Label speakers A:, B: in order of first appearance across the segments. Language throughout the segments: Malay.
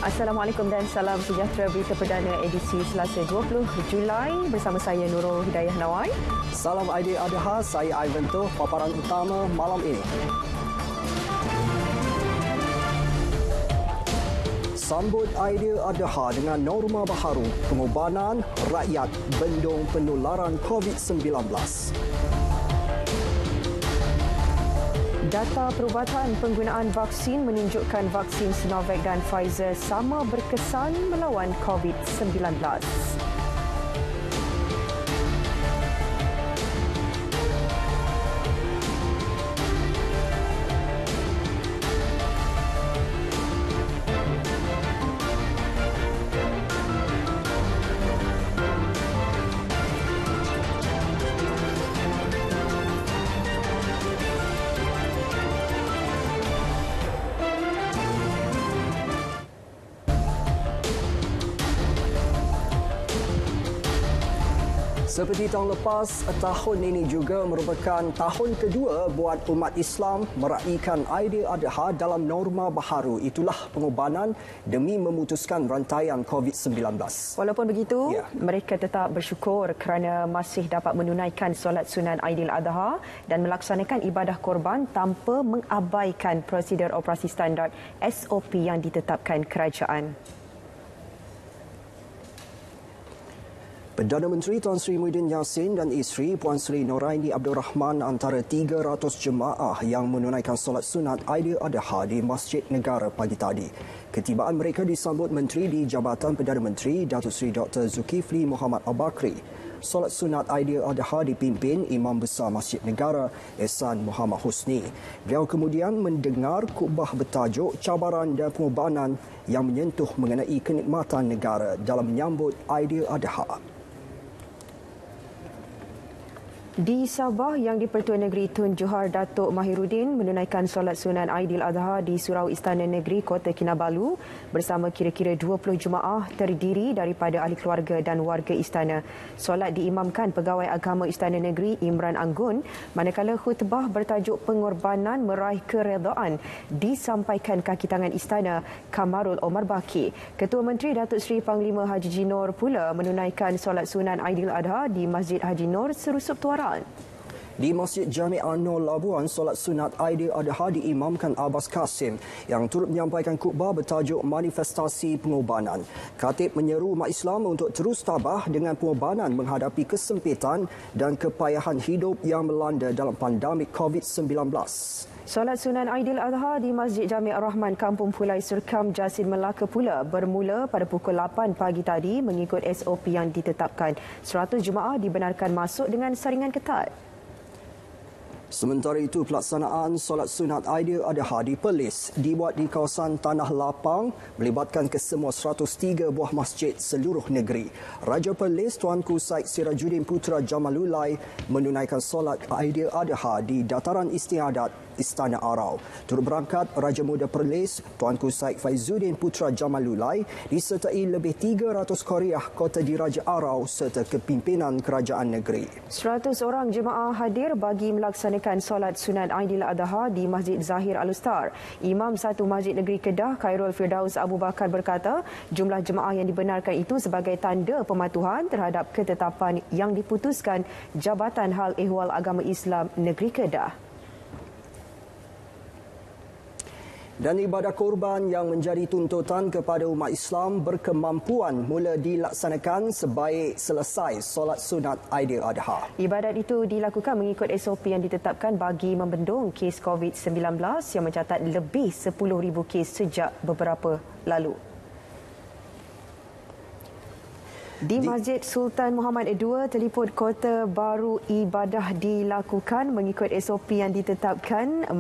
A: Assalamualaikum dan salam sejahtera. Berita perdana edisi Selasa 20 Julai bersama saya Nurul Hidayah Nawai.
B: Salam Aidiladha, saya Ivan Toh. Paparan utama malam ini. Sambut Aidiladha dengan norma baharu, pengorbanan rakyat bendung penularan COVID-19.
A: Data perubatan penggunaan vaksin menunjukkan vaksin Sinovac dan Pfizer sama berkesan melawan COVID-19.
B: Seperti tahun lepas, tahun ini juga merupakan tahun kedua buat umat Islam meraihkan Aidiladha dalam norma baharu. Itulah pengorbanan demi memutuskan rantaian COVID-19.
A: Walaupun begitu, mereka tetap bersyukur kerana masih dapat menunaikan solat sunat Aidiladha dan melaksanakan ibadah korban tanpa mengabaikan prosedur operasi standard SOP yang ditetapkan kerajaan.
B: Perdana Menteri Tan Sri Muhyiddin Yassin dan isteri Puan Sri Noraini Abdul Rahman antara 300 jemaah yang menunaikan solat sunat Aidiladha di Masjid Negara pagi tadi. Ketibaan mereka disambut Menteri di Jabatan Perdana Menteri Datuk Seri Dr. Zulkifli Mohamed Al-Bakri. Solat sunat Aidiladha dipimpin Imam Besar Masjid Negara Ehsan Muhammad Husni. Beliau kemudian mendengar khutbah bertajuk cabaran dan pengorbanan yang menyentuh mengenai kenikmatan negara dalam menyambut Aidiladha.
A: Di Sabah, Yang di-Pertua Negeri Tun Johar Datuk Mahiruddin menunaikan solat sunat Aidiladha di Surau Istana Negeri Kota Kinabalu bersama kira-kira 20 jemaah terdiri daripada ahli keluarga dan warga istana. Solat diimamkan Pegawai Agama Istana Negeri Imran Anggun, manakala khutbah bertajuk pengorbanan meraih keredaan disampaikan kaki tangan istana Kamarul Omar Baki. Ketua Menteri Datuk Seri Panglima Haji Jinor pula menunaikan solat sunat Aidiladha di Masjid Haji Nur Serusup Tuaran.
B: Di Masjid Jami' An-Nur Labuan, solat sunat Aidiladha diimamkan Abbas Kasim yang turut menyampaikan khutbah bertajuk manifestasi pengorbanan. Khatib menyeru umat Islam untuk terus tabah dengan pengorbanan menghadapi kesempitan dan kepayahan hidup yang melanda dalam pandemik COVID-19.
A: Solat sunat Aidiladha di Masjid Jami' Ar-Rahman Kampung Pulai Serkam Jasin Melaka pula bermula pada pukul 8 pagi tadi mengikut SOP yang ditetapkan. 100 jemaah dibenarkan masuk dengan saringan ketat.
B: Sementara itu, pelaksanaan solat sunat Aidiladha di Perlis dibuat di kawasan Tanah Lapang melibatkan kesemua 103 buah masjid seluruh negeri. Raja Perlis Tuanku Said Sirajuddin Putra Jamalulai menunaikan solat Aidiladha di Dataran Istiadat Istana Arau. Turut berangkat Raja Muda Perlis Tuanku Said Faizuddin Putra Jamalulai disertai lebih 300 Korea Kota Diraja Arau serta kepimpinan kerajaan negeri.
A: 100 orang jemaah hadir bagi melaksanakan solat sunat Aidiladha di Masjid Zahir Al-Ustar. Imam satu Masjid Negeri Kedah Khairul Firdaus Abu Bakar berkata, jumlah jemaah yang dibenarkan itu sebagai tanda pematuhan terhadap ketetapan yang diputuskan Jabatan Hal Ehwal Agama Islam Negeri Kedah.
B: Dan ibadah korban yang menjadi tuntutan kepada umat Islam berkemampuan mula dilaksanakan sebaik selesai solat sunat Aidiladha.
A: Ibadat itu dilakukan mengikut SOP yang ditetapkan bagi membendung kes COVID-19 yang mencatat lebih 10,000 kes sejak beberapa lalu. Di Masjid Sultan Muhammad II, teliput Kota Baru ibadah dilakukan mengikut SOP yang ditetapkan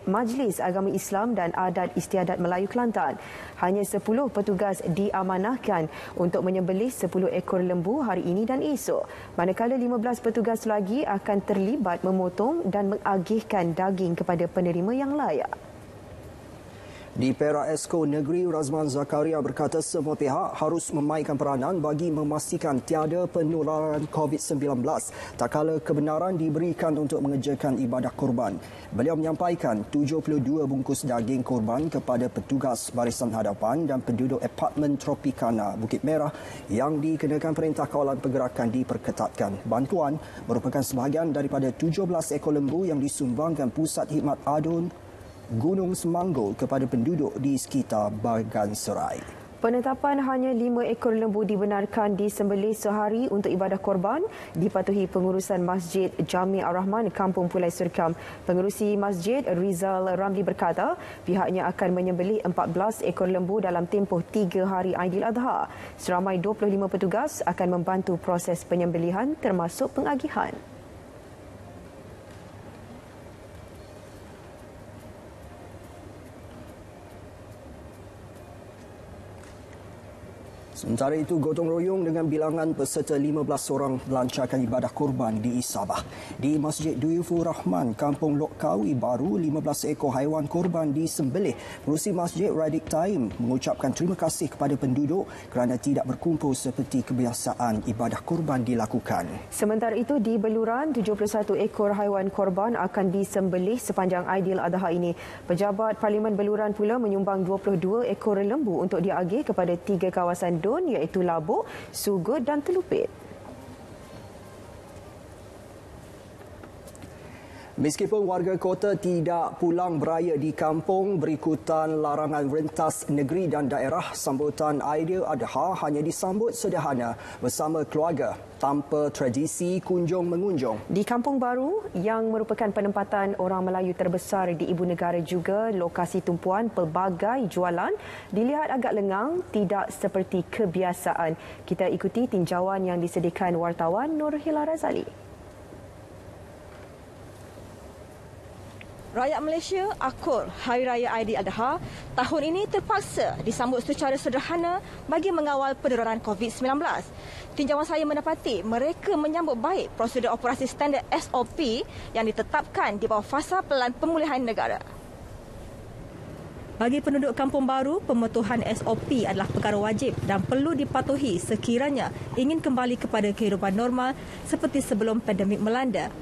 A: Majlis Agama Islam dan Adat Istiadat Melayu Kelantan. Hanya 10 petugas diamanahkan untuk menyembelih 10 ekor lembu hari ini dan esok. Manakala 15 petugas lagi akan terlibat memotong dan mengagihkan daging kepada penerima yang layak.
B: Di Perak, Esko Negeri Razman Zakaria berkata semua pihak harus memainkan peranan bagi memastikan tiada penularan COVID-19 tak kala kebenaran diberikan untuk mengerjakan ibadah kurban. Beliau menyampaikan 72 bungkus daging kurban kepada petugas barisan hadapan dan penduduk apartmen Tropicana Bukit Merah yang dikenakan Perintah Kawalan Pergerakan diperketatkan. Bantuan merupakan sebahagian daripada 17 ekor lembu yang disumbangkan Pusat Khidmat Adun Gunung Semanggol kepada penduduk di sekitar Bagan Serai.
A: Penetapan hanya 5 ekor lembu dibenarkan disembelih sehari untuk ibadah korban dipatuhi pengurusan Masjid Jami Ar-Rahman Kampung Pulai Serkam. Pengerusi masjid Rizal Ramli berkata pihaknya akan menyembelih 14 ekor lembu dalam tempoh 3 hari Aidiladha. Seramai 25 petugas akan membantu proses penyembelihan termasuk pengagihan.
B: Sementara itu, gotong royong dengan bilangan peserta 15 orang melancarkan ibadah kurban di Sabah. Di Masjid Duyufur Rahman, Kampung Lok Kawi baru 15 ekor haiwan kurban disembelih. Pengerusi Masjid Radik Taim mengucapkan terima kasih kepada penduduk kerana tidak berkumpul seperti kebiasaan ibadah kurban dilakukan.
A: Sementara itu, di Beluran, 71 ekor haiwan korban akan disembelih sepanjang Aidiladha ini. Pejabat Parlimen Beluran pula menyumbang 22 ekor lembu untuk diagih kepada 3 kawasan iaitu Labuk, Sugut dan Telupit.
B: Meskipun warga kota tidak pulang beraya di kampung berikutan larangan rentas negeri dan daerah, sambutan Aidiladha hanya disambut sederhana bersama keluarga tanpa tradisi kunjung-mengunjung.
A: Di Kampung Baru yang merupakan penempatan orang Melayu terbesar di ibu negara juga lokasi tumpuan pelbagai jualan dilihat agak lengang, tidak seperti kebiasaan. Kita ikuti tinjauan yang disediakan wartawan Nur Hila Razali.
C: Rakyat Malaysia akur Hari Raya Aidiladha tahun ini terpaksa disambut secara sederhana bagi mengawal penularan COVID-19. Tinjauan saya mendapati mereka menyambut baik prosedur operasi standard SOP yang ditetapkan di bawah Fasa Pelan Pemulihan Negara. Bagi penduduk Kampung Baru, pematuhan SOP adalah perkara wajib dan perlu dipatuhi sekiranya ingin kembali kepada kehidupan normal seperti sebelum pandemik melanda.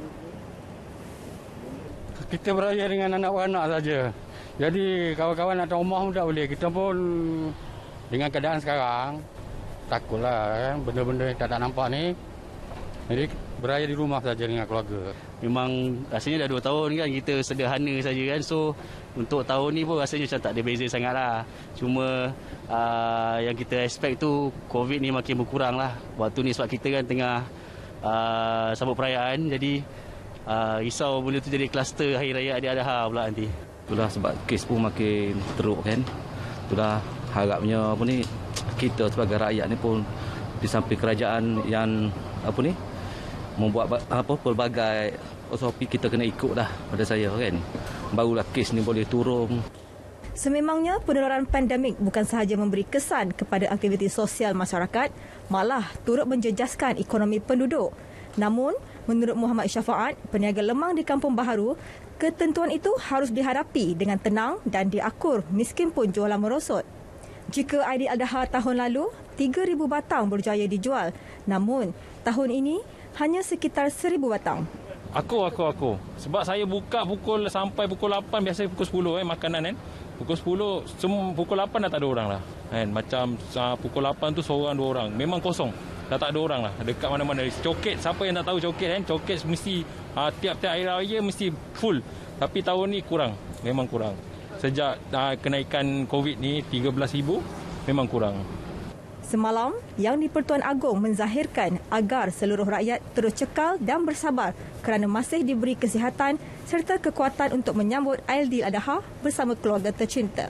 D: Kita beraya dengan anak-anak saja. Jadi kawan-kawan atau rumah pun tak boleh. Kita pun dengan keadaan sekarang takutlah kan benda-benda yang tak nampak ni. Jadi beraya di rumah saja dengan keluarga.
E: Memang rasanya dah 2 tahun kan kita sederhana saja kan. So untuk tahun ni pun rasanya macam tak ada beza sangatlah. Cuma yang kita expect tu COVID ni makin berkurang lah. Waktu ni sebab kita kan tengah sambut perayaan, jadi risau benda tu jadi kluster Hari Raya Aidiladha pula nanti.
F: Itulah sebab kes pun makin teruk kan. Itulah harapnya kita sebagai rakyat ni pun di samping kerajaan yang membuat pelbagai SOP kita kena ikut dah pada saya kan. Barulah kes ni boleh turun.
C: Sememangnya penularan pandemik bukan sahaja memberi kesan kepada aktiviti sosial masyarakat, malah turut menjejaskan ekonomi penduduk. Namun, menurut Muhammad Syafaat, peniaga lemang di Kampung Baharu, ketentuan itu harus dihadapi dengan tenang dan diakur miskin pun jualan merosot. Jika Aidiladha tahun lalu, 3,000 batang berjaya dijual. Namun, tahun ini hanya sekitar 1,000 batang.
G: Aku. Sebab saya buka sampai pukul 8, biasa pukul 10 makanan kan. Pukul 10, pukul 8 dah tak ada orang lah. Macam pukul 8 tu seorang 2 orang. Memang kosong. Dah tak ada orang lah. Dekat mana-mana. Coket, siapa yang tak tahu coket kan. Coket mesti tiap-tiap hari raya mesti full. Tapi tahun ni kurang. Memang kurang. Sejak kenaikan COVID ni 13,000 memang kurang.
C: Semalam, Yang di-Pertuan Agong menzahirkan agar seluruh rakyat terus cekal dan bersabar kerana masih diberi kesihatan serta kekuatan untuk menyambut Aidiladha bersama keluarga tercinta.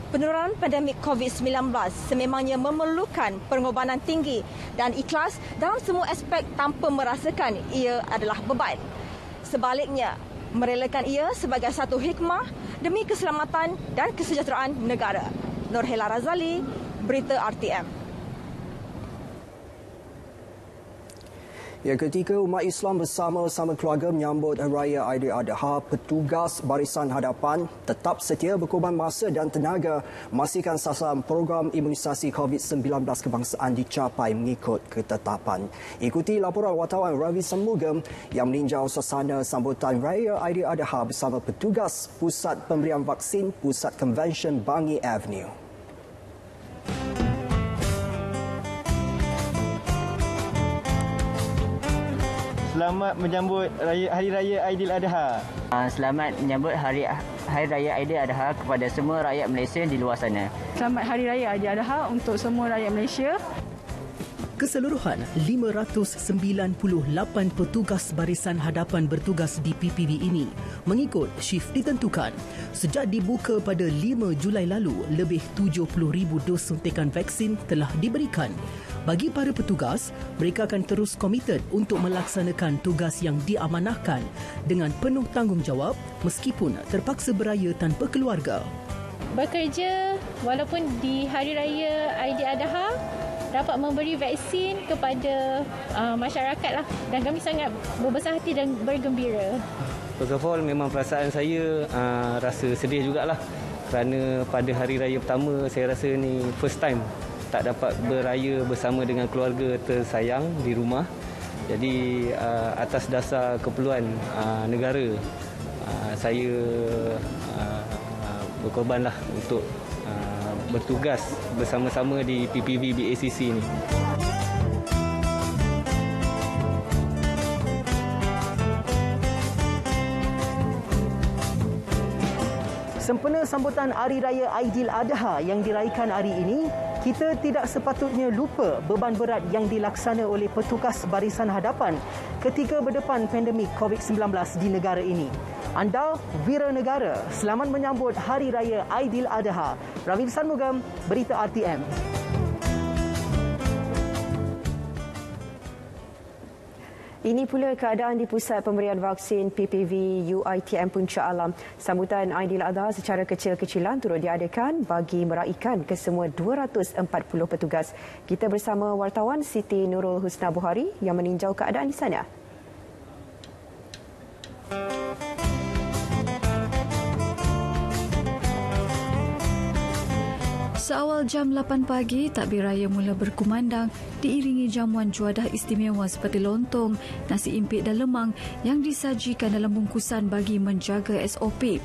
C: Penularan pandemik COVID-19 sememangnya memerlukan pengorbanan tinggi dan ikhlas dalam semua aspek tanpa merasakan ia adalah beban. Sebaliknya, merelakan ia sebagai satu hikmah demi keselamatan dan kesejahteraan negara. Nur Hila Razali, Berita RTM.
B: Yang ketika umat Islam bersama-sama keluarga menyambut Hari Raya Aidiladha, petugas barisan hadapan tetap setia berkorban masa dan tenaga memastikan sasaran program imunisasi COVID-19 kebangsaan dicapai mengikut ketetapan. Ikuti laporan wartawan Ravi Sambugam yang meninjau suasana sambutan Raya Aidiladha bersama petugas Pusat Pemberian Vaksin Pusat Convention Bangi Avenue.
H: Selamat menyambut Hari Raya Aidiladha.
I: Selamat menyambut Hari Raya Aidiladha kepada semua rakyat Malaysia di luar sana.
J: Selamat Hari Raya Aidiladha untuk semua rakyat Malaysia.
K: Keseluruhan 598 petugas barisan hadapan bertugas di PPV ini mengikut shift ditentukan. Sejak dibuka pada 5 Julai lalu, lebih 70,000 dos suntikan vaksin telah diberikan. Bagi para petugas, mereka akan terus komited untuk melaksanakan tugas yang diamanahkan dengan penuh tanggungjawab meskipun terpaksa beraya tanpa keluarga.
L: Bekerja walaupun di Hari Raya Aidiladha dapat memberi vaksin kepada masyarakat lah, dan kami sangat berbesar hati dan bergembira.
H: First of all, memang perasaan saya rasa sedih jugalah kerana pada hari raya pertama saya rasa ni first time tak dapat beraya bersama dengan keluarga tersayang di rumah. Jadi atas dasar keperluan negara, saya berkorbanlah untuk bertugas bersama-sama di PPV BACC ini.
K: Sempena sambutan Hari Raya Aidiladha yang diraihkan hari ini, kita tidak sepatutnya lupa beban berat yang dilaksana oleh petugas barisan hadapan ketika berdepan pandemik COVID-19 di negara ini. Anda Wira Negara, selamat menyambut Hari Raya Aidiladha. Ravi Sambugam, Berita RTM.
A: Ini pula keadaan di Pusat Pemberian Vaksin PPV UiTM Puncak Alam. Sambutan Aidiladha secara kecil-kecilan turut diadakan bagi meraikan kesemua 240 petugas. Kita bersama wartawan Siti Nurul Husna Buhari yang meninjau keadaan di sana.
M: Seawal jam 8 pagi, takbir raya mula berkumandang diiringi jamuan juadah istimewa seperti lontong, nasi impit dan lemang yang disajikan dalam bungkusan bagi menjaga SOP.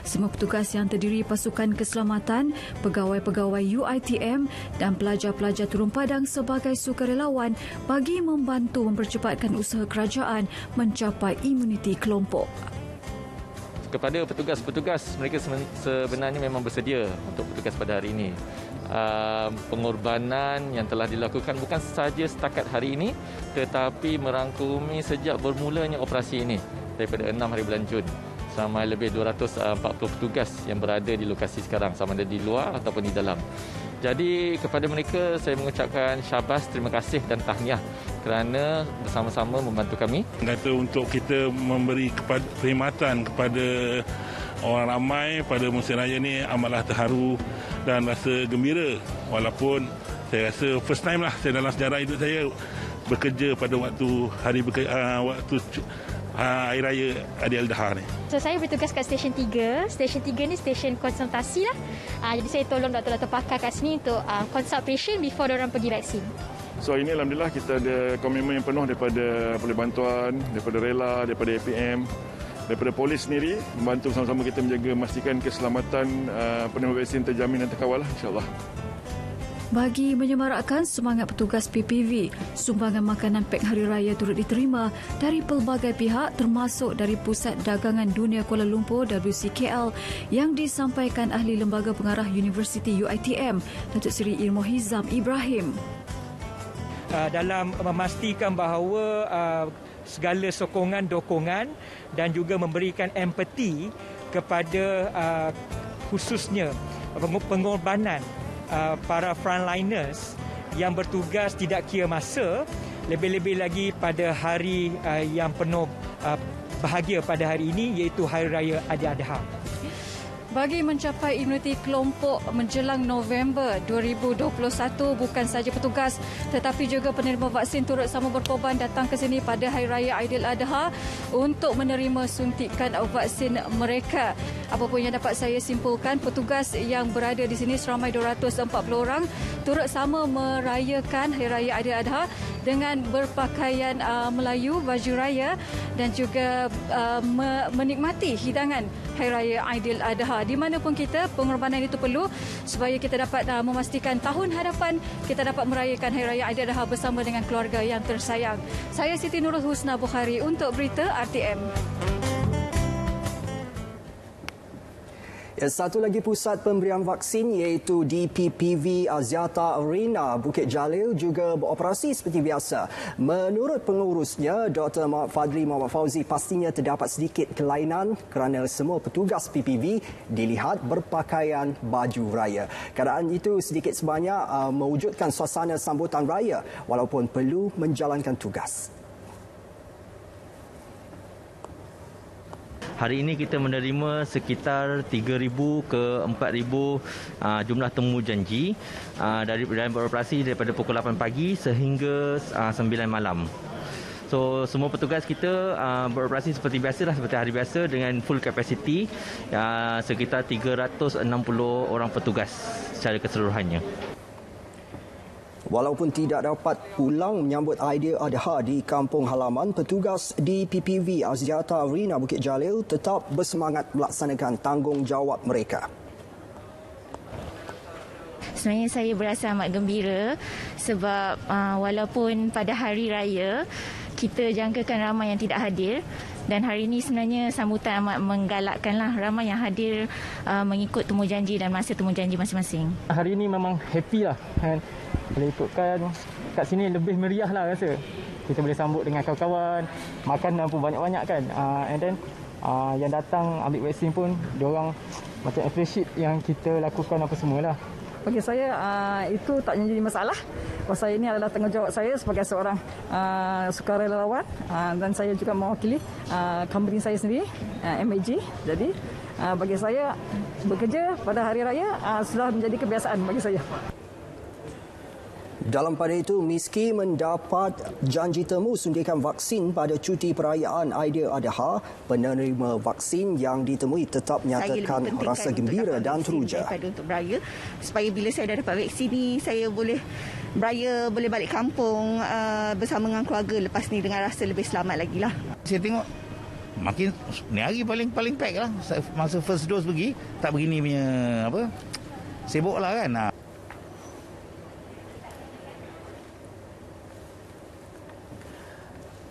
M: Semua petugas yang terdiri pasukan keselamatan, pegawai-pegawai UiTM dan pelajar-pelajar turun padang sebagai sukarelawan bagi membantu mempercepatkan usaha kerajaan mencapai imuniti kelompok.
G: Kepada petugas-petugas, mereka sebenarnya memang bersedia untuk bertugas pada hari ini. Pengorbanan yang telah dilakukan bukan sahaja setakat hari ini, tetapi merangkumi sejak bermulanya operasi ini daripada 6 hari bulan Jun. Sama lebih 240 petugas yang berada di lokasi sekarang, sama ada di luar ataupun di dalam. Jadi kepada mereka saya mengucapkan syabas, terima kasih dan tahniah kerana bersama-sama membantu kami.
N: Kata untuk kita memberi perkhidmatan kepada orang ramai pada musim raya ni amatlah terharu dan rasa gembira. Walaupun saya rasa first time lah saya dalam sejarah hidup saya bekerja pada waktu Hari Raya Aidiladha ni.
L: So, saya bertugas kat Stesen 3. Stesen 3 ni stesen konsultasi lah. Jadi saya tolong doktor-doktor pakar kat sini untuk consult patient before diorang pergi vaksin.
N: So ini Alhamdulillah kita ada komitmen yang penuh daripada bantuan, daripada rela, daripada APM, daripada polis sendiri membantu sama-sama kita menjaga memastikan keselamatan penerima vaksin terjamin dan terkawal insya-Allah.
M: Bagi menyemarakkan semangat petugas PPV, sumbangan makanan pek Hari Raya turut diterima dari pelbagai pihak termasuk dari Pusat Dagangan Dunia Kuala Lumpur WCKL yang disampaikan ahli Lembaga Pengarah Universiti UiTM, Datuk Seri Ilmu Hizam Ibrahim.
O: Dalam memastikan bahawa segala sokongan, dokongan dan juga memberikan empati kepada khususnya pengorbanan para frontliners yang bertugas tidak kira masa, lebih-lebih lagi pada hari yang penuh bahagia pada hari ini iaitu Hari Raya Aidiladha.
M: Bagi mencapai imuniti kelompok menjelang November 2021, bukan sahaja petugas tetapi juga penerima vaksin turut sama berkorban datang ke sini pada Hari Raya Aidiladha untuk menerima suntikan vaksin mereka. Apa pun yang dapat saya simpulkan, petugas yang berada di sini seramai 240 orang turut sama merayakan Hari Raya Aidiladha dengan berpakaian Melayu, baju raya dan juga menikmati hidangan Hari Raya Aidiladha. Di mana pun kita, pengorbanan itu perlu supaya kita dapat memastikan tahun hadapan kita dapat merayakan Hari Raya Aidiladha bersama dengan keluarga yang tersayang. Saya Siti Nurul Husna Bukhari untuk Berita RTM.
B: Satu lagi pusat pemberian vaksin iaitu DPPV Axiata Arena Bukit Jalil juga beroperasi seperti biasa. Menurut pengurusnya, Dr. Fadli Muhammad Fauzi, pastinya terdapat sedikit kelainan kerana semua petugas PPV dilihat berpakaian baju raya. Keadaan itu sedikit sebanyak mewujudkan suasana sambutan raya walaupun perlu menjalankan tugas.
P: Hari ini kita menerima sekitar 3,000 ke 4,000 jumlah temu janji dari beroperasi daripada pukul 8 pagi sehingga 9 malam. So semua petugas kita beroperasi seperti biasa seperti hari biasa dengan full capacity sekitar 360 orang petugas secara keseluruhannya.
B: Walaupun tidak dapat pulang menyambut Aidiladha di kampung halaman, petugas di PPV Axiata Arena Bukit Jalil tetap bersemangat melaksanakan tanggungjawab mereka.
L: Sebenarnya saya berasa amat gembira sebab walaupun pada hari raya kita jangkakan ramai yang tidak hadir, dan hari ini sebenarnya sambutan amat menggalakkanlah ramai yang hadir mengikut temu janji dan masa temu janji masing-masing.
Q: Hari ini memang happy lah kan. Boleh ikutkan kat sini lebih meriah lah rasa. Kita boleh sambut dengan kawan-kawan, makanan pun banyak-banyak kan. And then yang datang ambil vaksin pun diorang macam appreciate yang kita lakukan apa semualah.
J: Bagi saya itu tak menjadi masalah. Pasal ini adalah tanggungjawab saya sebagai seorang sukarelawan dan saya juga mewakili company saya sendiri, MAG. Jadi bagi saya bekerja pada hari raya sudah menjadi kebiasaan bagi saya.
B: Dalam pada itu, meski mendapat janji temu suntikan vaksin pada cuti perayaan Aidiladha, penerima vaksin yang ditemui tetap menyatakan rasa gembira dan teruja.
R: Untuk beraya, supaya bila saya dah dapat vaksin ni, saya boleh beraya, boleh balik kampung bersama dengan keluarga lepas ni dengan rasa lebih selamat lagi lah.
S: Saya tengok makin ni hari paling pack lah. Masa first dose pergi, tak begini punya sibuk lah kan.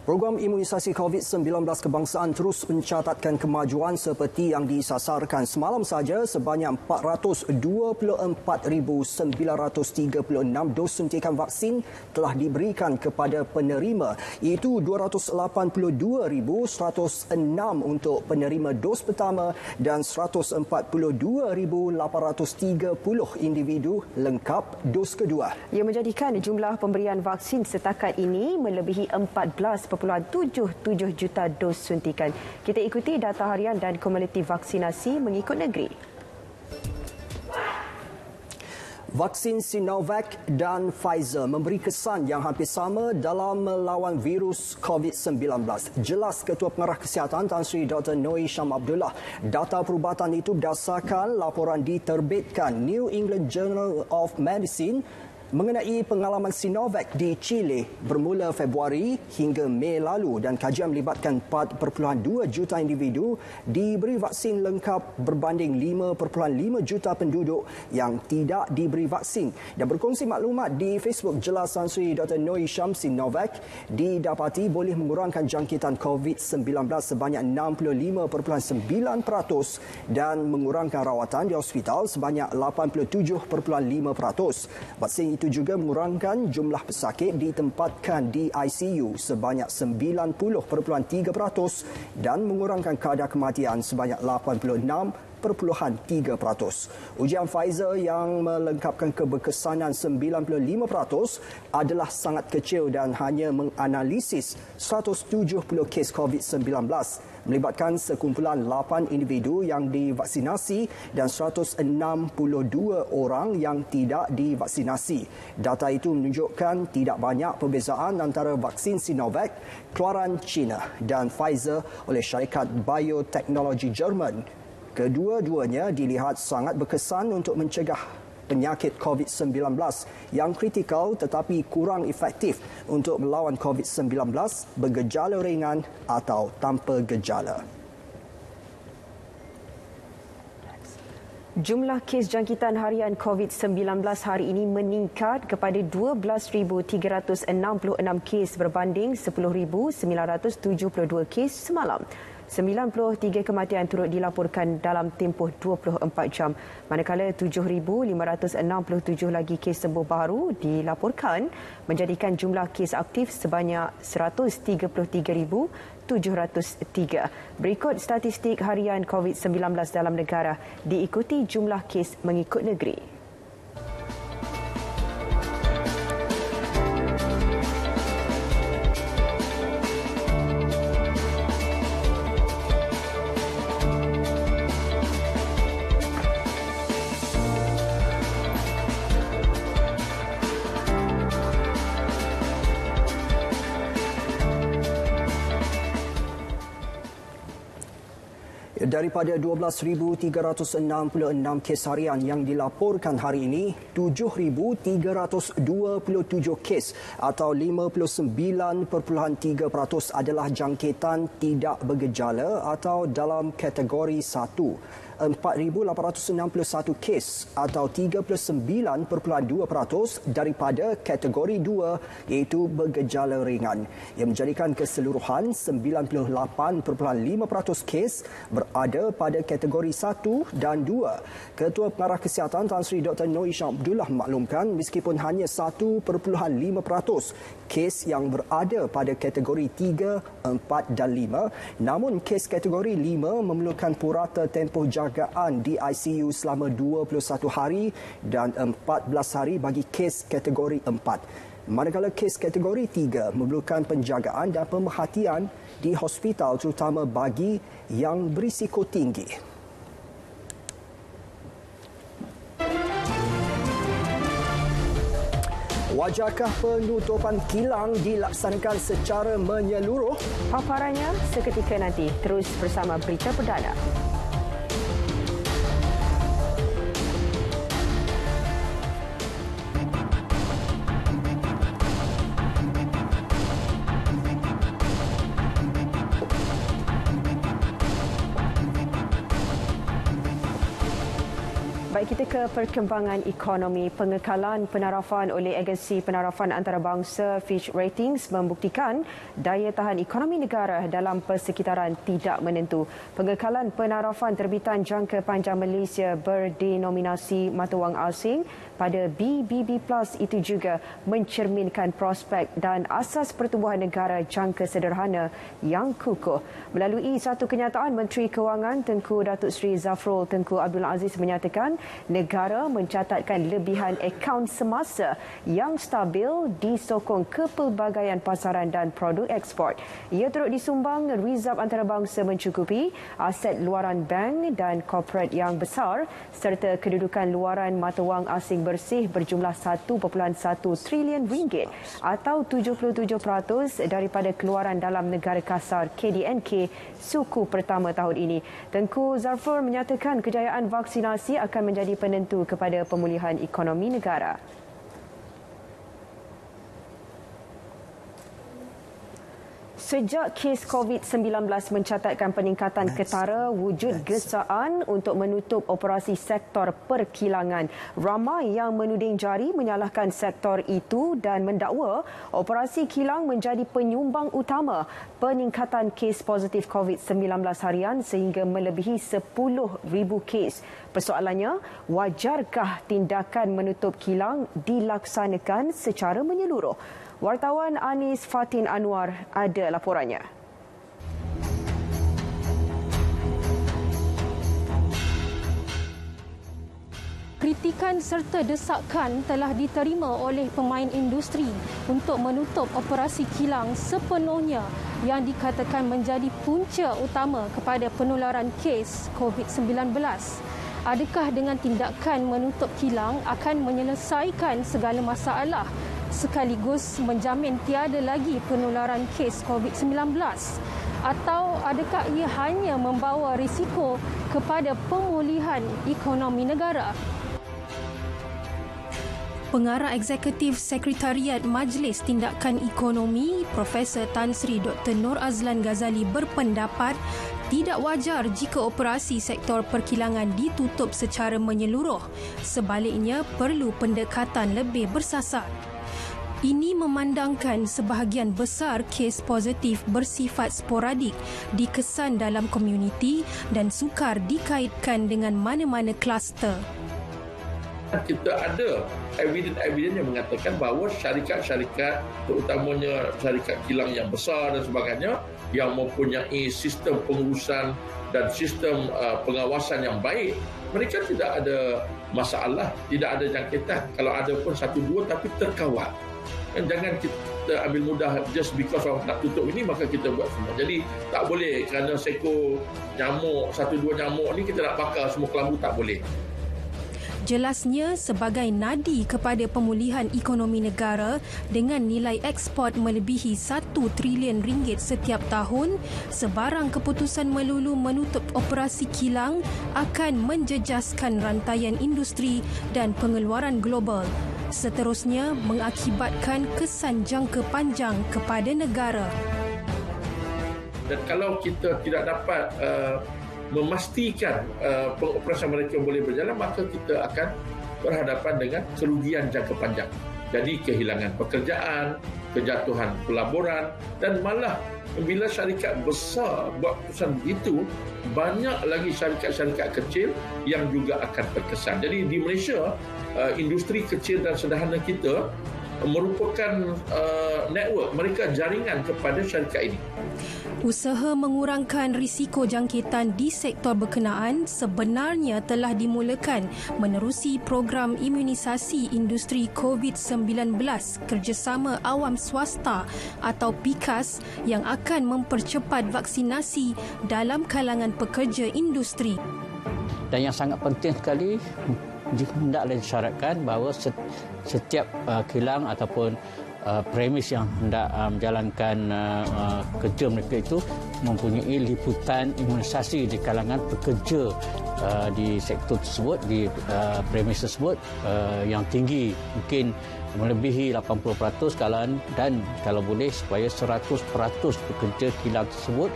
B: Program imunisasi COVID-19 kebangsaan terus mencatatkan kemajuan seperti yang disasarkan. Semalam saja sebanyak 424,936 dos suntikan vaksin telah diberikan kepada penerima, iaitu 282,106 untuk penerima dos pertama dan 142,830 individu lengkap dos kedua.
A: Ia menjadikan jumlah pemberian vaksin setakat ini melebihi 14.77 juta dos suntikan. Kita ikuti data harian dan kumulatif vaksinasi mengikut negeri.
B: Vaksin Sinovac dan Pfizer memberi kesan yang hampir sama dalam melawan virus COVID-19. Jelas Ketua Pengarah Kesihatan Tan Sri Dr. Noor Hisham Abdullah. Data perubatan itu berdasarkan laporan diterbitkan New England Journal of Medicine mengenai pengalaman Sinovac di Chile bermula Februari hingga Mei lalu, dan kajian melibatkan 4.2 juta individu diberi vaksin lengkap berbanding 5.5 juta penduduk yang tidak diberi vaksin. Dan berkongsi maklumat di Facebook, jelas Tan Sri Dr. Noor Hisham, Sinovac didapati boleh mengurangkan jangkitan COVID-19 sebanyak 65.9% dan mengurangkan rawatan di hospital sebanyak 87.5%. Vaksin itu juga mengurangkan jumlah pesakit ditempatkan di ICU sebanyak 90.3% dan mengurangkan kadar kematian sebanyak 86.9%. Ujian Pfizer yang melengkapkan keberkesanan 95% adalah sangat kecil dan hanya menganalisis 170 kes COVID-19 melibatkan sekumpulan 8 individu yang divaksinasi dan 162 orang yang tidak divaksinasi. Data itu menunjukkan tidak banyak perbezaan antara vaksin Sinovac keluaran China dan Pfizer oleh syarikat bioteknologi Jerman. Kedua-duanya dilihat sangat berkesan untuk mencegah penyakit COVID-19 yang kritikal tetapi kurang efektif untuk melawan COVID-19 bergejala ringan atau tanpa gejala.
A: Jumlah kes jangkitan harian COVID-19 hari ini meningkat kepada 12,366 kes berbanding 10,972 kes semalam. 93 kematian turut dilaporkan dalam tempoh 24 jam, manakala 7,567 lagi kes sembuh baru dilaporkan, menjadikan jumlah kes aktif sebanyak 133,703. Berikut statistik harian COVID-19 dalam negara diikuti jumlah kes mengikut negeri.
B: Daripada 12,366 kes harian yang dilaporkan hari ini, 7,327 kes atau 59.3% adalah jangkitan tidak bergejala atau dalam kategori 1. 4,861 kes atau 39.2% daripada kategori 2 iaitu bergejala ringan. Ia menjadikan keseluruhan 98.5% kes berada pada kategori 1 dan 2. Ketua Pengarah Kesihatan Tan Sri Dr. Noor Ishak Abdullah maklumkan meskipun hanya 1.5% kes yang berada pada kategori 3, 4 dan 5, namun kes kategori 5 memerlukan purata tempoh jagaan di ICU selama 21 hari dan 14 hari bagi kes kategori 4. Manakala kes kategori 3 memerlukan penjagaan dan pemerhatian di hospital terutama bagi yang berisiko tinggi. Wajarkah penutupan kilang dilaksanakan secara menyeluruh?
A: Paparannya seketika nanti, terus bersama Berita Perdana. Baik, kita ke perkembangan ekonomi. Pengekalan penarafan oleh agensi penarafan antarabangsa Fitch Ratings membuktikan daya tahan ekonomi negara dalam persekitaran tidak menentu. Pengekalan penarafan terbitan jangka panjang Malaysia berdenominasi mata wang asing pada BBB+ itu juga mencerminkan prospek dan asas pertumbuhan negara jangka sederhana yang kukuh. Melalui satu kenyataan, Menteri Kewangan Tengku Datuk Seri Zafrul Tengku Abdul Aziz menyatakan negara mencatatkan lebihan akaun semasa yang stabil disokong kepelbagaian pasaran dan produk ekspor. Ia turut disumbang reserve antarabangsa mencukupi, aset luaran bank dan korporat yang besar serta kedudukan luaran mata wang asing bersih berjumlah 1.1 trilion ringgit atau 77% daripada keluaran dalam negara kasar KDNK suku pertama tahun ini. Tengku Zafrul menyatakan kejayaan vaksinasi akan menjadi penentu kepada pemulihan ekonomi negara. Sejak kes COVID-19 mencatatkan peningkatan ketara, wujud gesaan untuk menutup operasi sektor perkilangan. Ramai yang menuding jari menyalahkan sektor itu dan mendakwa operasi kilang menjadi penyumbang utama peningkatan kes positif COVID-19 harian sehingga melebihi 10,000 kes. Persoalannya, wajarkah tindakan menutup kilang dilaksanakan secara menyeluruh? Wartawan Anis Fatin Anwar ada laporannya.
T: Kritikan serta desakan telah diterima oleh pemain industri untuk menutup operasi kilang sepenuhnya yang dikatakan menjadi punca utama kepada penularan kes COVID-19. Adakah dengan tindakan menutup kilang akan menyelesaikan segala masalah sekaligus menjamin tiada lagi penularan kes COVID-19? Atau adakah ia hanya membawa risiko kepada pemulihan ekonomi negara? Pengarah Eksekutif Sekretariat Majlis Tindakan Ekonomi, Profesor Tan Sri Dr. Nur Azlan Ghazali berpendapat tidak wajar jika operasi sektor perkilangan ditutup secara menyeluruh. Sebaliknya, perlu pendekatan lebih bersasar. Ini memandangkan sebahagian besar kes positif bersifat sporadik dikesan dalam komuniti dan sukar dikaitkan dengan mana-mana kluster.
U: Kita ada evidence yang mengatakan bahawa syarikat-syarikat, terutamanya syarikat kilang yang besar dan sebagainya, yang mempunyai sistem pengurusan dan sistem pengawasan yang baik, mereka tidak ada masalah, tidak ada jangkitan. Kalau ada pun 1-2 tapi terkawal. Dan jangan kita ambil mudah just because orang nak tutup ini maka kita buat semua. Jadi tak boleh kerana seekor nyamuk, 1-2 nyamuk ni kita nak bakar semua kelambu, tak boleh.
T: Jelasnya, sebagai nadi kepada pemulihan ekonomi negara dengan nilai ekspor melebihi 1 trilion ringgit setiap tahun, sebarang keputusan melulu menutup operasi kilang akan menjejaskan rantaian industri dan pengeluaran global. Seterusnya, mengakibatkan kesan jangka panjang kepada negara.
U: Dan kalau kita tidak dapat memastikan pengoperasian mereka boleh berjalan, maka kita akan berhadapan dengan kerugian jangka panjang. Jadi kehilangan pekerjaan, kejatuhan pelaburan, dan malah bila syarikat besar buat keputusan begitu, banyak lagi syarikat-syarikat kecil yang juga akan terkesan. Jadi di Malaysia, industri kecil dan sederhana kita merupakan network, mereka jaringan kepada syarikat ini.
T: Usaha mengurangkan risiko jangkitan di sektor berkenaan sebenarnya telah dimulakan menerusi program imunisasi industri COVID-19 kerjasama awam swasta atau PIKAS yang akan mempercepat vaksinasi dalam kalangan pekerja industri.
V: Dan yang sangat penting sekali, hendaklah disyaratkan bahawa setiap kilang ataupun premis yang hendak menjalankan kerja mereka itu mempunyai liputan imunisasi di kalangan pekerja di sektor tersebut, di premis tersebut yang tinggi, mungkin melebihi 80% dan kalau boleh supaya 100% pekerja kilang tersebut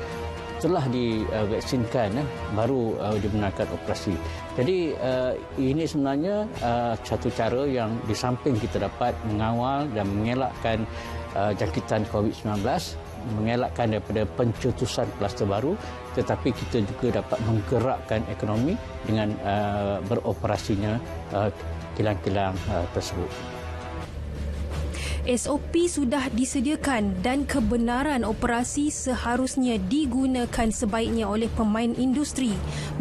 V: telah divaksinkan baru dibenarkan operasi. Jadi ini sebenarnya satu cara yang di samping kita dapat mengawal dan mengelakkan jangkitan COVID-19, mengelakkan daripada pencetusan kluster baru, tetapi kita juga dapat menggerakkan ekonomi dengan beroperasinya kilang-kilang tersebut.
T: SOP sudah disediakan dan kebenaran operasi seharusnya digunakan sebaiknya oleh pemain industri,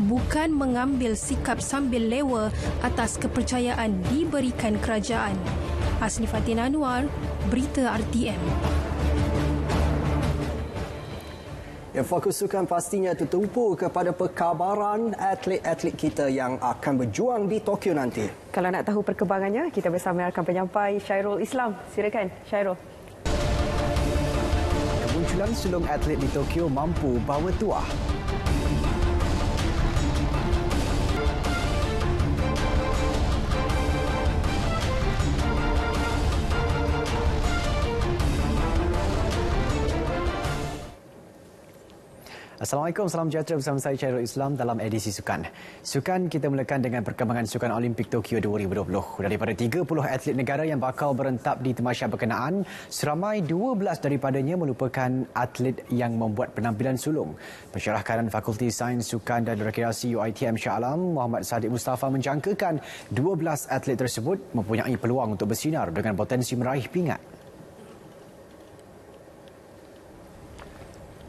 T: bukan mengambil sikap sambil lewa atas kepercayaan diberikan kerajaan. Hasni Fatin Anwar, Berita RTM.
B: Yang fokus sukan pastinya tertumpu kepada perkabaran atlet-atlet kita yang akan berjuang di Tokyo nanti.
A: Kalau nak tahu perkembangannya, kita bersama rakan penyampai Syairul Islam. Silakan, Syairul.
W: Munculan sulung atlet di Tokyo mampu bawa tuah. Assalamualaikum, salam sejahtera bersama saya Syairul Islam dalam edisi Sukan. Sukan kita mulakan dengan perkembangan Sukan Olimpik Tokyo 2020. Daripada 30 atlet negara yang bakal berentap di tamasya berkenaan, seramai 12 daripadanya merupakan atlet yang membuat penampilan sulung. Pensyarah kanan Fakulti Sains Sukan dan Rekreasi UiTM Shah Alam, Muhammad Sadiq Mustafa menjangkakan 12 atlet tersebut mempunyai peluang untuk bersinar dengan potensi meraih pingat.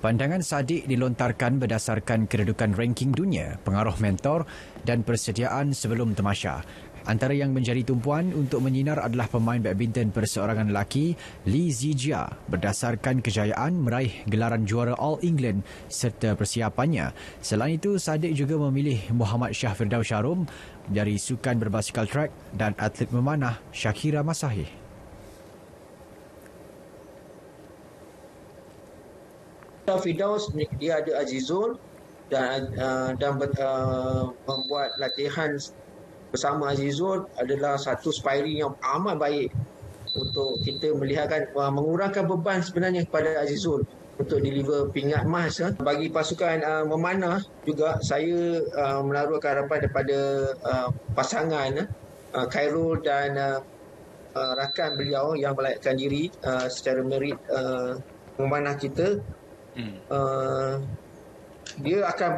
X: Pandangan Sadiq dilontarkan berdasarkan kedudukan ranking dunia, pengaruh mentor dan persediaan sebelum tamasya. Antara yang menjadi tumpuan untuk menyinar adalah pemain badminton perseorangan lelaki Lee Zijia berdasarkan kejayaan meraih gelaran juara All England serta persiapannya. Selain itu, Sadiq juga memilih Muhammad Shah Firdaus Sharum dari sukan berbasikal track dan atlet memanah Shakira Masahih.
C: Firdaus dia ada Azizul dan membuat latihan bersama Azizul adalah satu sparring yang amat baik untuk kita melihatkan mengurangkan beban sebenarnya kepada Azizul untuk deliver pingat emas. Bagi pasukan memanah juga saya menaruhkan harapan daripada pasangan Khairul dan rakan beliau yang melayakkan diri secara merit memanah kita. Dia akan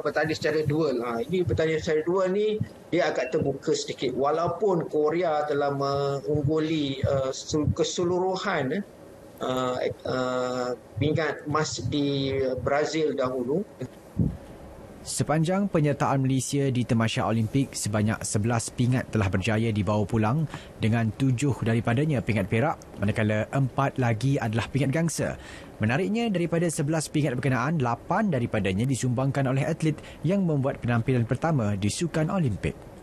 C: bertanding secara dual. Ini bertanding secara dual ni dia agak terbuka sedikit. Walaupun Korea telah mengungguli keseluruhan pingat emas di Brazil dahulu.
X: Sepanjang penyertaan Malaysia di Tamasya Olimpik, sebanyak 11 pingat telah berjaya dibawa pulang dengan 7 daripadanya pingat perak, manakala 4 lagi adalah pingat gangsa. Menariknya, daripada 11 pingat berkenaan, 8 daripadanya disumbangkan oleh atlet yang membuat penampilan pertama di Sukan Olimpik.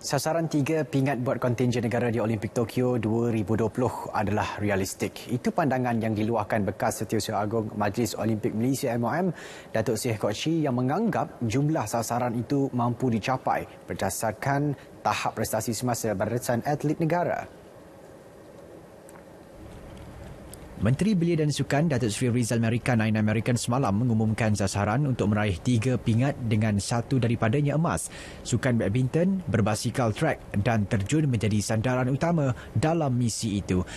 X: Sasaran 3 pingat buat kontingen negara di Olimpik Tokyo 2020 adalah realistik. Itu pandangan yang diluahkan bekas Setiausaha Agung Majlis Olimpik Malaysia MOM, Datuk Seri Kok Chee, yang menganggap jumlah sasaran itu mampu dicapai berdasarkan tahap prestasi semasa barisan atlet negara. Menteri Belia dan Sukan Datuk Seri Rizal Merican Nine American semalam mengumumkan sasaran untuk meraih 3 pingat dengan 1 daripadanya emas. Sukan badminton, berbasikal track dan terjun menjadi sandaran utama dalam misi itu.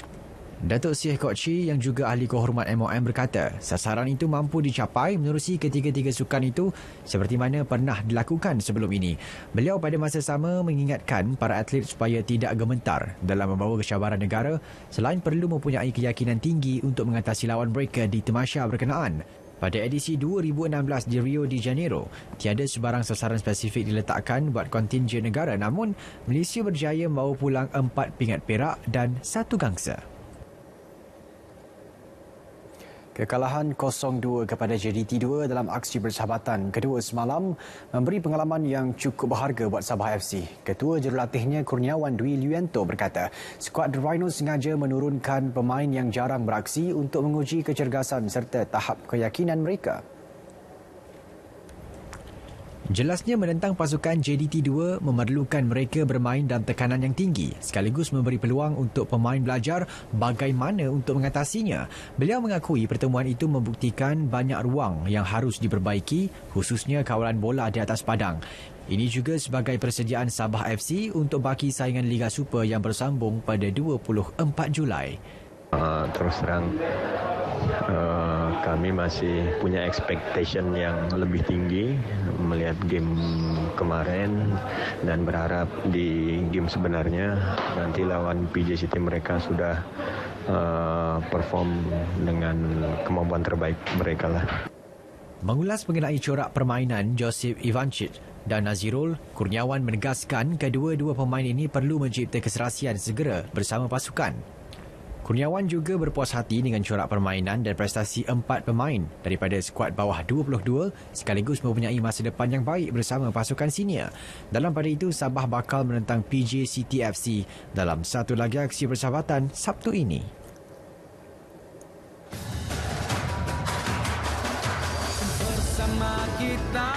X: Datuk Seri Kok Chee yang juga ahli kehormat MOM berkata, sasaran itu mampu dicapai menerusi ketiga-tiga sukan itu seperti mana pernah dilakukan sebelum ini. Beliau pada masa sama mengingatkan para atlet supaya tidak gemetar dalam membawa cabaran negara selain perlu mempunyai keyakinan tinggi untuk mengatasi lawan mereka di tamasya berkenaan. Pada edisi 2016 di Rio de Janeiro, tiada sebarang sasaran spesifik diletakkan buat kontingen negara, namun Malaysia berjaya membawa pulang 4 pingat perak dan 1 gangsa. Kekalahan 0-2 kepada JDT2 dalam aksi persahabatan kedua semalam memberi pengalaman yang cukup berharga buat Sabah FC. Ketua jurulatihnya Kurniawan Dwi Liuento berkata, skuad The Rhinos sengaja menurunkan pemain yang jarang beraksi untuk menguji kecergasan serta tahap keyakinan mereka. Jelasnya menentang pasukan JDT2 memerlukan mereka bermain dalam tekanan yang tinggi sekaligus memberi peluang untuk pemain belajar bagaimana untuk mengatasinya. Beliau mengakui pertemuan itu membuktikan banyak ruang yang harus diperbaiki, khususnya kawalan bola di atas padang. Ini juga sebagai persediaan Sabah FC untuk baki saingan Liga Super yang bersambung pada 24 Julai.
D: Terus terang kami masih punya expectation yang lebih tinggi melihat game kemarin dan berharap di game sebenarnya nanti lawan PJ City mereka sudah perform dengan kemampuan terbaik mereka lah.
X: Mengulas mengenai corak permainan Joseph Ivancic dan Nazirul, Kurniawan menegaskan kedua-dua pemain ini perlu mencipta keserasian segera bersama pasukan. Kurniawan juga berpuas hati dengan corak permainan dan prestasi 4 pemain daripada skuad bawah 22 sekaligus mempunyai masa depan yang baik bersama pasukan senior. Dalam pada itu, Sabah bakal menentang PJ City FC dalam satu lagi aksi persahabatan Sabtu ini.
E: Bersama kita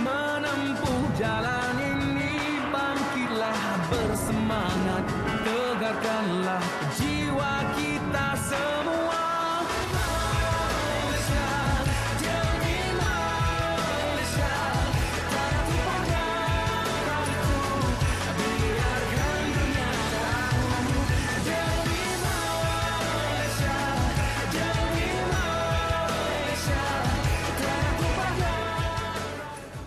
E: menempuh jalan ini, bangkitlah bersemangat, tegarkanlah jiwa kita semua. Malaysia, demi Malaysia, tak terpagangku, biarkan dunia tahu. Demi Malaysia, demi Malaysia, tak terpagangku.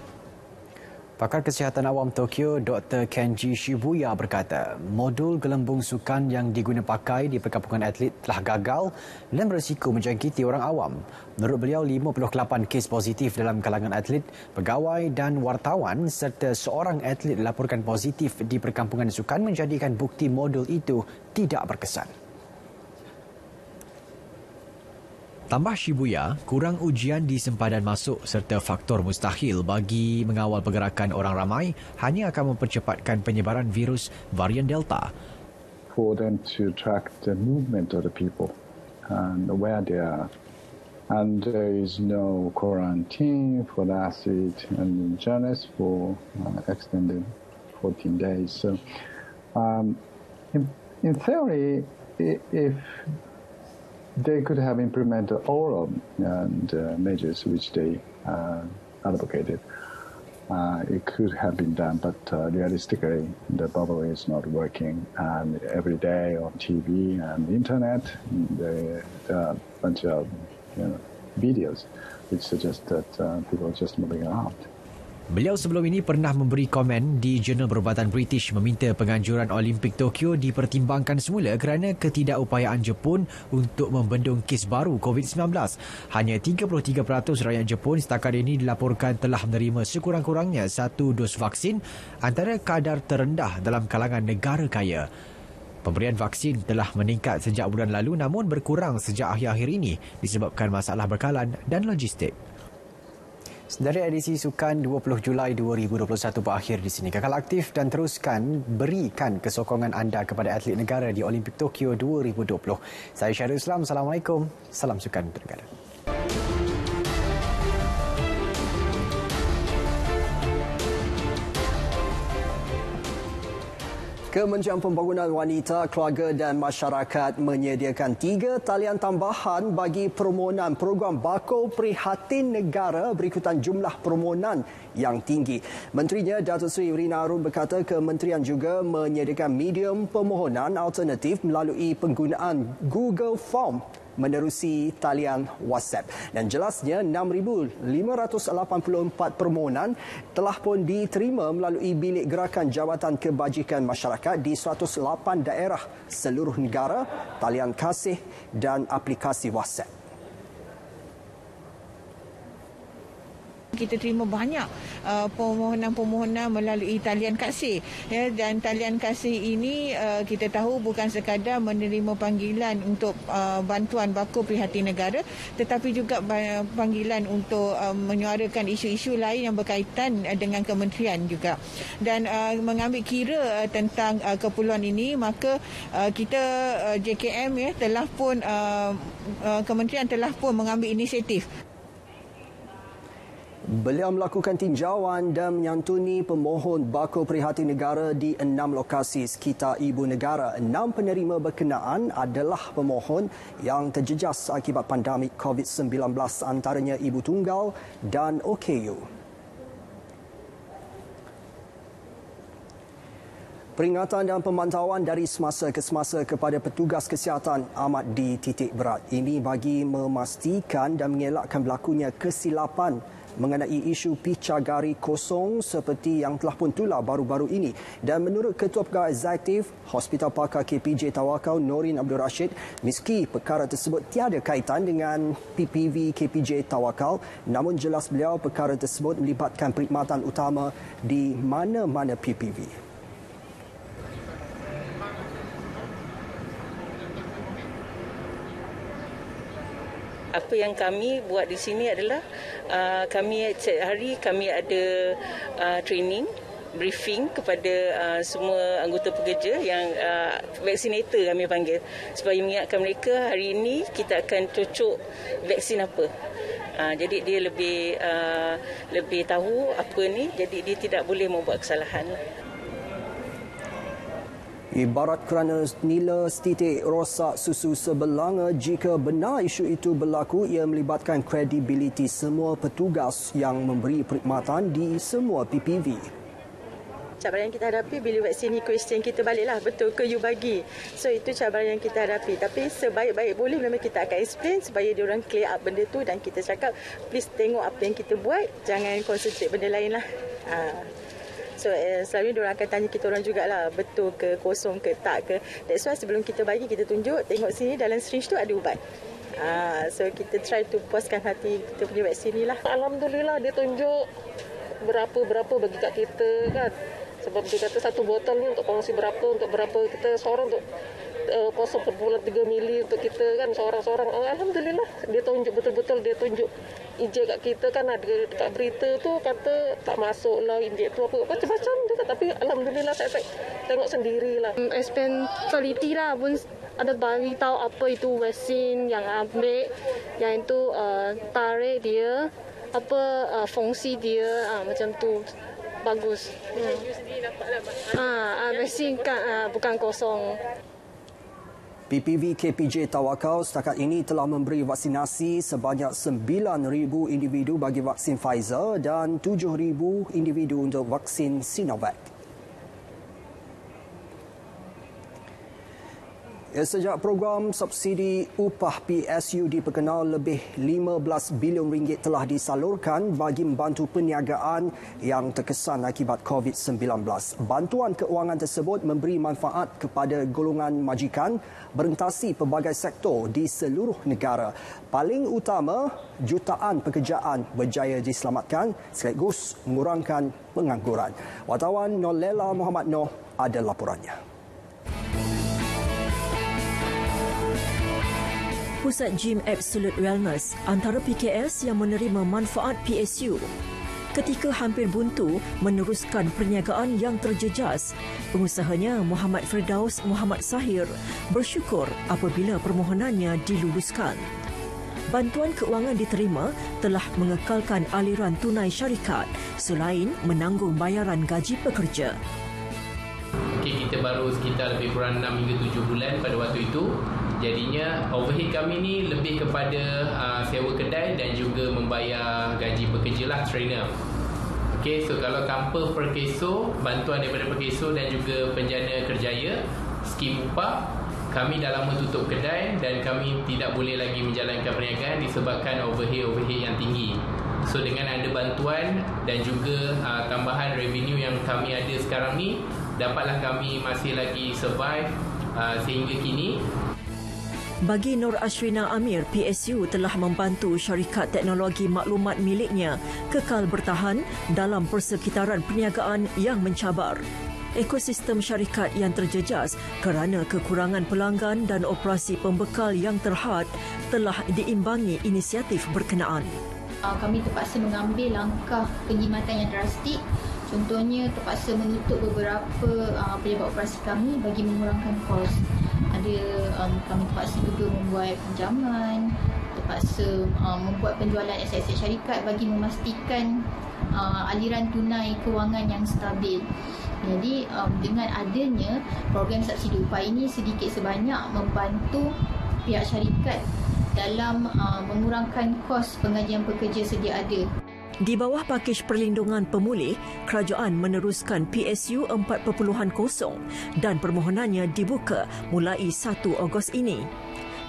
W: Pakar Kesihatan Awam Tokyo, Dr. Kenji Shibuya berkata, modul gelembung sukan yang diguna pakai di perkampungan atlet telah gagal dan berisiko menjangkiti orang awam. Menurut beliau, 58 kes positif dalam kalangan atlet, pegawai dan wartawan serta seorang atlet dilaporkan positif di perkampungan sukan menjadikan bukti modul itu tidak berkesan. Tambah Shibuya, kurang ujian di sempadan masuk serta faktor mustahil bagi mengawal pergerakan orang ramai hanya akan mempercepatkan penyebaran virus varian Delta.
F: For them to track the movement of the people and where they are. And there is no quarantine for the athlete and journalists for extended 14 days. So in theory, if they could have implemented all of the measures which they advocated. It could have been done, but realistically, the bubble is not working. And every day on TV and internet, there are a bunch of videos which suggest that people are just moving around.
X: Beliau sebelum ini pernah memberi komen di Jurnal Perubatan British meminta penganjuran Olimpik Tokyo dipertimbangkan semula kerana ketidakupayaan Jepun untuk membendung kes baru COVID-19. Hanya 33% rakyat Jepun setakat ini dilaporkan telah menerima sekurang-kurangnya 1 dos vaksin, antara kadar terendah dalam kalangan negara kaya. Pemberian vaksin telah meningkat sejak bulan lalu namun berkurang sejak akhir-akhir ini disebabkan masalah bekalan dan logistik. Dari edisi Sukan 20 Julai 2021 berakhir di sini. Kekal aktif dan teruskan berikan kesokongan anda kepada atlet negara di Olimpik Tokyo 2020. Saya Syarul Islam. Assalamualaikum. Salam Sukan untuk negara.
B: Kementerian Pembangunan Wanita, Keluarga dan Masyarakat menyediakan 3 talian tambahan bagi permohonan program Bako Prihatin Negara berikutan jumlah permohonan yang tinggi. Menterinya Datuk Seri Rina Harun berkata kementerian juga menyediakan medium permohonan alternatif melalui penggunaan Google Form menerusi talian WhatsApp. Dan jelasnya 6,584 permohonan telah pun diterima melalui Bilik Gerakan Jabatan Kebajikan Masyarakat di 108 daerah seluruh negara, talian kasih dan aplikasi WhatsApp.
H: Kita terima banyak permohonan-permohonan melalui talian kasih, ya, dan talian kasih ini kita tahu bukan sekadar menerima panggilan untuk bantuan Bako Prihatin Negara, tetapi juga panggilan untuk menyuarakan isu-isu lain yang berkaitan dengan kementerian juga. Dan mengambil kira tentang keperluan ini, maka kita JKM ya telah pun kementerian telah pun mengambil inisiatif.
B: Beliau melakukan tinjauan dan menyantuni pemohon Bako Prihatin Negara di 6 lokasi sekitar ibu negara. 6 penerima berkenaan adalah pemohon yang terjejas akibat pandemik COVID-19, antaranya Ibu Tunggal dan OKU. Peringatan dan pemantauan dari semasa ke semasa kepada petugas kesihatan amat dititik berat. Ini bagi memastikan dan mengelakkan berlakunya kesilapan mengenai isu picagari kosong seperti yang telah pun tular baru-baru ini. Dan menurut Ketua Pegawai Eksekutif Hospital Pakar KPJ Tawakal Norin Abdul Rashid, meski perkara tersebut tiada kaitan dengan PPV KPJ Tawakal, namun jelas beliau perkara tersebut melibatkan perkhidmatan utama di mana-mana PPV.
I: Apa yang kami buat di sini adalah kami setiap hari kami ada training, briefing kepada semua anggota pekerja yang vaksinator kami panggil, supaya mengingatkan mereka hari ini kita akan cocok vaksin apa. Jadi dia lebih tahu apa ni, jadi dia tidak boleh membuat kesalahan.
B: Ibarat kerana nila setitik rosak susu sebelanga, jika benar isu itu berlaku, ia melibatkan kredibiliti semua petugas yang memberi perkhidmatan di semua PPV.
K: Cabaran yang kita hadapi bila vaksin ni question kita baliklah, betul ke you bagi. So itu cabaran yang kita hadapi. Tapi sebaik-baik boleh memang kita akan explain supaya diorang clear up benda tu, dan kita cakap please tengok apa yang kita buat, jangan concentrate benda lain lah. So selalunya diorang akan tanya kita orang jugalah, betul ke, kosong ke, tak ke. That's why sebelum kita bagi, kita tunjuk, tengok sini dalam syringe tu ada ubat. So kita try to puaskan hati kita punya vaksin ni lah.
G: Alhamdulillah dia tunjuk berapa bagi kat kita kan. Sebab dia kata satu botol ni untuk kongsi berapa, untuk berapa kita seorang untuk 0.3 mili untuk kita kan seorang-seorang. Alhamdulillah dia tunjuk betul-betul, dia tunjuk ijek kat kita kan. Ada dekat berita tu kata tak masuk lah ijek tu apa macam-macam dia, tapi alhamdulillah saya tengok sendirilah.
M: Explain teliti lah pun ada bagi tahu apa itu vaksin yang ambil, yang itu tarik dia, apa fungsi dia, macam tu. Bagus. Vaksin kan bukan kosong.
B: PPV KPJ Tawakal setakat ini telah memberi vaksinasi sebanyak 9,000 individu bagi vaksin Pfizer dan 7,000 individu untuk vaksin Sinovac. Sejak program subsidi upah PSU diperkenal, lebih 15 bilion ringgit telah disalurkan bagi membantu perniagaan yang terkesan akibat COVID-19. Bantuan keuangan tersebut memberi manfaat kepada golongan majikan berentasi pelbagai sektor di seluruh negara. Paling utama, jutaan pekerjaan berjaya diselamatkan sekaligus mengurangkan pengangguran. Wartawan Nolela Muhammad Noh ada laporannya.
N: Pusat Gym Absolute Wellness antara PKS yang menerima manfaat PSU. Ketika hampir buntu meneruskan perniagaan yang terjejas, pengusahanya Muhammad Firdaus Muhammad Sahir bersyukur apabila permohonannya diluluskan. Bantuan keuangan diterima telah mengekalkan aliran tunai syarikat selain menanggung bayaran gaji pekerja.
O: Kita baru sekitar lebih kurang 6 hingga 7 bulan pada waktu itu. Jadinya overhead kami ni lebih kepada sewa kedai dan juga membayar gaji pekerja lah, trainer. Okey, so kalau tanpa Perkeso, bantuan daripada Perkeso dan juga Penjana Kerjaya, skim upah, kami dah lama tutup kedai dan kami tidak boleh lagi menjalankan perniagaan disebabkan overhead yang tinggi. So dengan ada bantuan dan juga tambahan revenue yang kami ada sekarang ni, dapatlah kami masih lagi survive sehingga kini.
N: Bagi Nur Ashrina Amir, PSU telah membantu syarikat teknologi maklumat miliknya kekal bertahan dalam persekitaran perniagaan yang mencabar. Ekosistem syarikat yang terjejas kerana kekurangan pelanggan dan operasi pembekal yang terhad telah diimbangi inisiatif berkenaan.
Y: Kami terpaksa mengambil langkah penjimatan yang drastik. Contohnya terpaksa menutup beberapa pejabat operasi kami bagi mengurangkan kos. Kami terpaksa juga membuat pinjaman, terpaksa membuat penjualan aset-aset syarikat bagi memastikan aliran tunai kewangan yang stabil. Jadi dengan adanya program subsidi upah ini sedikit sebanyak membantu pihak syarikat dalam mengurangkan kos pengajian pekerja sedia ada.
N: Di bawah pakej perlindungan pemulih, kerajaan meneruskan PSU 4.0 dan permohonannya dibuka mulai 1 Ogos ini.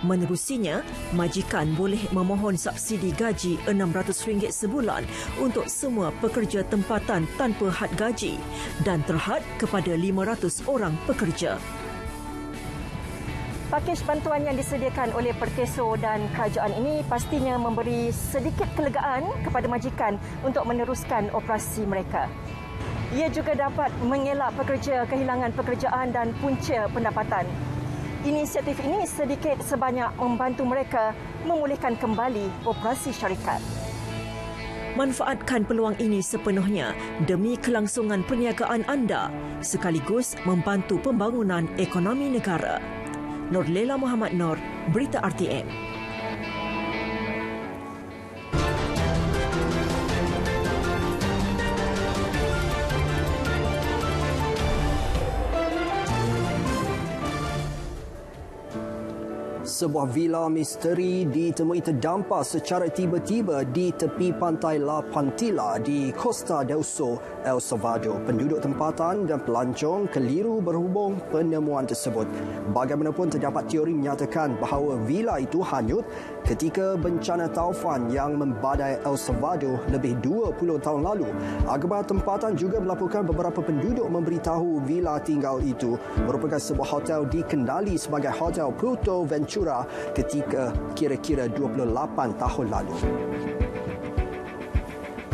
N: Menerusinya, majikan boleh memohon subsidi gaji RM600 sebulan untuk semua pekerja tempatan tanpa had gaji dan terhad kepada 500 orang pekerja.
A: Pakej bantuan yang disediakan oleh Perkeso dan kerajaan ini pastinya memberi sedikit kelegaan kepada majikan untuk meneruskan operasi mereka. Ia juga dapat mengelak pekerja kehilangan pekerjaan dan punca pendapatan. Inisiatif ini sedikit sebanyak membantu mereka memulihkan kembali operasi syarikat.
N: Manfaatkan peluang ini sepenuhnya demi kelangsungan perniagaan anda sekaligus membantu pembangunan ekonomi negara. Nurlela Muhammad Nur, Berita RTM.
B: Sebuah vila misteri ditemui terdampar secara tiba-tiba di tepi pantai La Pantilla di Costa del Sol, El Salvador. Penduduk tempatan dan pelancong keliru berhubung penemuan tersebut. Bagaimanapun, terdapat teori menyatakan bahawa vila itu hanyut ketika bencana taufan yang membadai El Salvador lebih 20 tahun lalu. Akhbar tempatan juga melaporkan beberapa penduduk memberitahu vila tinggal itu merupakan sebuah hotel dikendali sebagai Hotel Puerto Ventura ketika kira-kira 28 tahun lalu.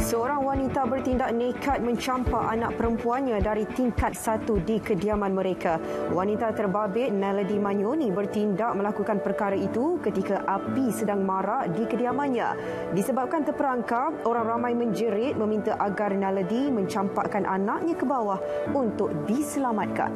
A: Seorang wanita bertindak nekat mencampak anak perempuannya dari tingkat 1 di kediaman mereka. Wanita terbabit Naledi Manyoni bertindak melakukan perkara itu ketika api sedang marak di kediamannya. Disebabkan terperangkap, orang ramai menjerit meminta agar Naledi mencampakkan anaknya ke bawah untuk diselamatkan.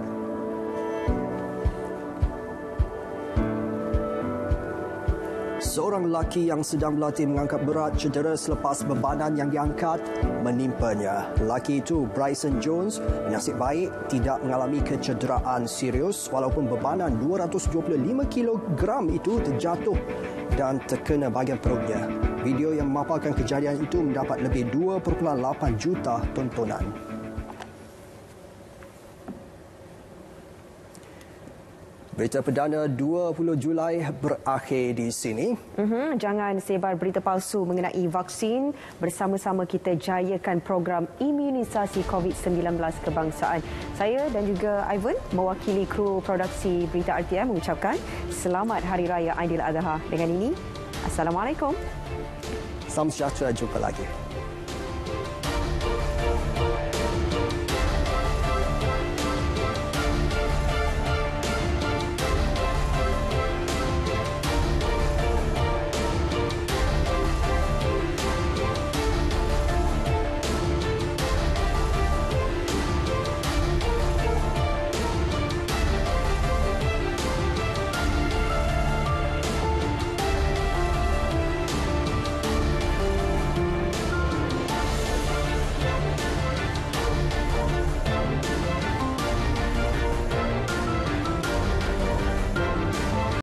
B: Seorang lelaki yang sedang berlatih mengangkat berat cedera selepas bebanan yang diangkat menimpanya. Lelaki itu, Bryson Jones, nasib baik tidak mengalami kecederaan serius walaupun bebanan 225 kg itu terjatuh dan terkena bahagian perutnya. Video yang memaparkan kejadian itu mendapat lebih 2.8 juta tontonan. Berita perdana 20 Julai berakhir di sini.
A: Jangan sebar berita palsu mengenai vaksin. Bersama-sama kita jayakan program imunisasi COVID-19 kebangsaan. Saya dan juga Ivan mewakili kru produksi Berita RTM mengucapkan Selamat Hari Raya Aidiladha. Dengan ini, Assalamualaikum.
B: Salam sejahtera, jumpa lagi.